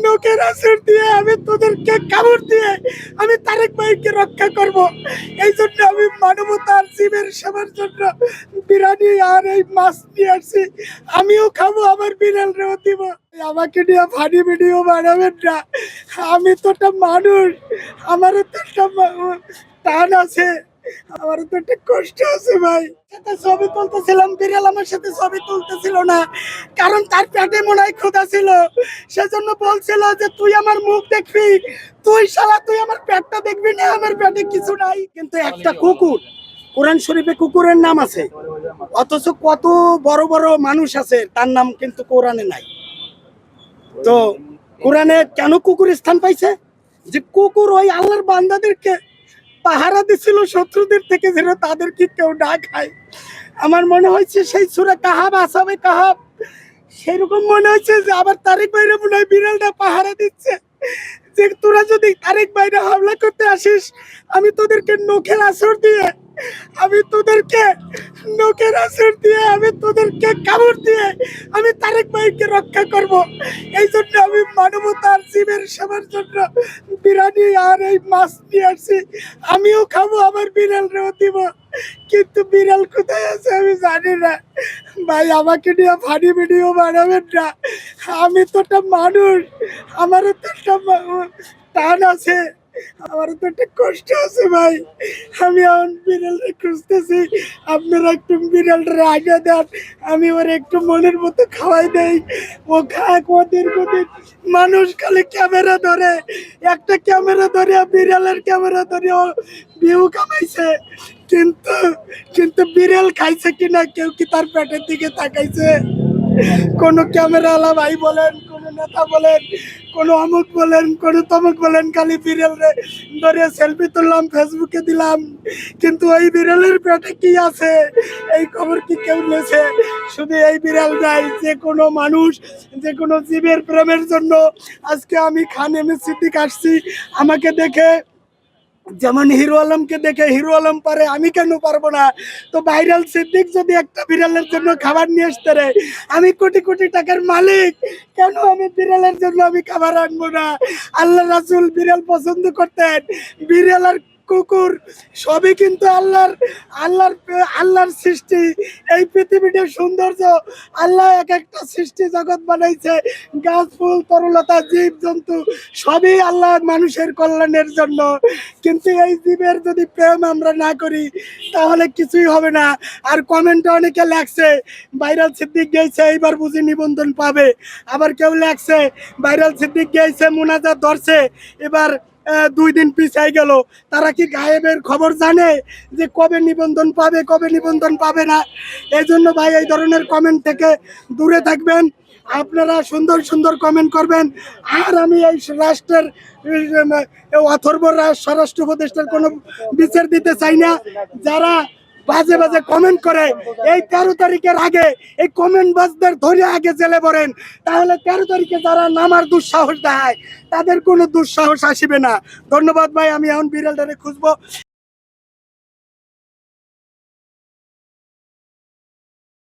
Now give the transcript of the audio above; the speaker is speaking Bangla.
নোকের আসর দিয়ে আমি তোদেরকে কামড় দিয়ে আমি তারেক ভাইকে রক্ষা করব। এই জন্য আমি মানবতার জীবের সেবার জন্য বিরিয়ানি আর এই মাছ নিয়ে আসছি। আমিও খাবো, আমার বিড়ালরেও দিব। আমাকে নিয়ে ফানি ভিডিও বানাবেন না। আমি তো একটা মানুষ, আমারও তো একটা টান আছে, আমারও তো একটা কষ্ট আছে ভাই। সাথে ছবি তুলতেছিলাম, বিড়াল আমার সাথে ছবি তুলতেছিল না, কারণ তার পেটে মনে হয় ক্ষুধা ছিল। সেজন্য বলছিল যে তুই আমার মুখ দেখবি, তুই শালা তুই আমার পেটটা দেখবি না, আমার পেটে কিছু নাই। কিন্তু একটা কুকুর, কোরআন শরীফে কুকুরের নাম আছে, অথচ কত বড় বড় মানুষ আছে তার নাম কিন্তু কোরআনে নাই। তো কোরআনে কেন কুকুর স্থান পাইছে? যে কুকুর ওই আল্লাহর বান্দাদেরকে পাহারা দিছিল শত্রুদের থেকে, যেন তাদেরকে কেউ না খায়। আমার মনে হয়েছে সেই সূরা কাহাব, আসাবে কাহাব, সেরকম মনে হচ্ছে যে আবার তারেক ভাইরা মনে হয় বিড়ালটা পাহারা দিচ্ছে, যে তোরা যদি তারেক ভাইরা হামলা করতে আসিস, আমি তোদেরকে নখের আসর দিয়ে, আমি তোদেরকে নখের আসর দিয়ে, আমি তোদেরকে কামড় দিয়ে আমি তারেক ভাইকে রক্ষা করব। এই জন্য আমি মানবতার জীবের সেবার জন্য বিরিয়ানি আর এই মাছ নিয়ে আসছি। আমিও খাবো, আমার বিড়ালরেও দিব। কিন্তু বিড়াল কোথায় আছে আমি জানি না ভাই। আমাকে নিয়ে ফানি ভিডিও বানাবেন না। আমি তো একটা মানুষ, আমারও তো একটা টান আছে, আমারও তো একটা কষ্ট আছে ভাই। আমি এখন বিড়ালটা খুঁজতেছি, আপনারা একটু বিড়ালটা আগে দেন, আমি ওর একটু মনের মতো খাওয়াই দেই, ও খাক। ওদের মানুষ খালি ক্যামেরা ধরে, একটা ক্যামেরা ধরে, বিড়ালের ক্যামেরা ধরে ও ভিউ কামাইছে। কিন্তু কিন্তু বিড়াল খাইছে কিনা, কেউ কি তার পেটের দিকে তাকাইছে? কোন ক্যামেরাওয়ালা ভাই বলেন, কোন নেতা বলেন, কোন অমুক বলেন, কোন তমুক বলেন, খালি বিড়াল ধরে সেলফি তুললাম, ফেসবুকে দিলাম, কিন্তু ওই বিড়ালের পেটে কি আছে এই খবর কি কেউ নেছে? শুধু এই বিড়াল নাই, যে কোনো মানুষ, যে কোনো জীবের প্রেমের জন্য আজকে আমি খান এম এ সিদ্দিক আসছি। আমাকে দেখে, যেমন হিরো আলমকে দেখে হিরো আলম পারে, আমি কেন পারবো না? তো ভাইরাল সিদ্দিক যদি একটা বিড়ালের জন্য খাবার নিয়ে আসতে রে, আমি কোটি কোটি টাকার মালিক, কেন আমি বিড়ালের জন্য আমি খাবার আনবো না? আল্লাহ রাসূল বিড়াল পছন্দ করতেন। বিড়াল আর কুকুর সবই কিন্তু আল্লাহর আল্লাহর আল্লাহর সৃষ্টি। এই পৃথিবীটার সৌন্দর্য, আল্লাহ এক একটা সৃষ্টি জগৎ বানাইছে, গাছ ফুল তরলতা জীব জন্তু সবই আল্লাহ মানুষের কল্যাণের জন্য। কিন্তু এই জীবের যদি প্রেম আমরা না করি, তাহলে কিছুই হবে না। আর কমেন্টে অনেকে লেখছে ভাইরাল সিদ্দিক গেছে, এইবার বুঝি নিবন্ধন পাবে। আবার কেউ লেখছে ভাইরাল সিদ্দিক গেছে, মোনাজাত ধরছে, এবার 2 দিন পিছাই গেল। তারা কি গায়েবের খবর জানে যে কবে নিবন্ধন পাবে, কবে নিবন্ধন পাবে না? এই জন্য ভাই এই ধরনের কমেন্ট থেকে দূরে থাকবেন। আপনারা সুন্দর সুন্দর কমেন্ট করবেন। আর আমি এই রাষ্ট্রের অথর্ব স্বরাষ্ট্র উপদেষ্টার কোনো বিচার দিতে চাই না। যারা বাজে বাজে কমেন্ট করে, এই 13 তারিখের আগে এই কমেন্ট বাজদের ধরে আগে জেলে পড়েন, তাহলে 13 তারিখে যারা নামার দুঃসাহস দেয় তাদের কোনো দুঃসাহস আসিবে না। ধন্যবাদ ভাই, আমি এখন বিড়ালটারে খুঁজবো।